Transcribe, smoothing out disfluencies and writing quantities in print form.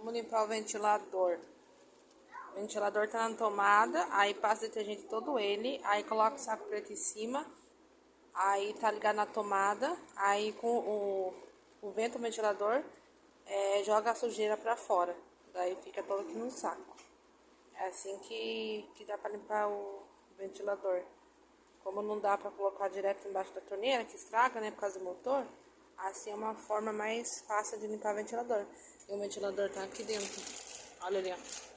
Vamos limpar o ventilador. O ventilador tá na tomada, aí passa detergente todo ele, aí coloca o saco preto em cima, aí tá ligado na tomada, aí com o vento do ventilador joga a sujeira pra fora, daí fica todo aqui no saco. É assim que dá pra limpar o ventilador. Como não dá pra colocar direto embaixo da torneira, que estraga, né, por causa do motor, assim é uma forma mais fácil de limpar o ventilador. E o ventilador tá aqui dentro, olha ali, ó.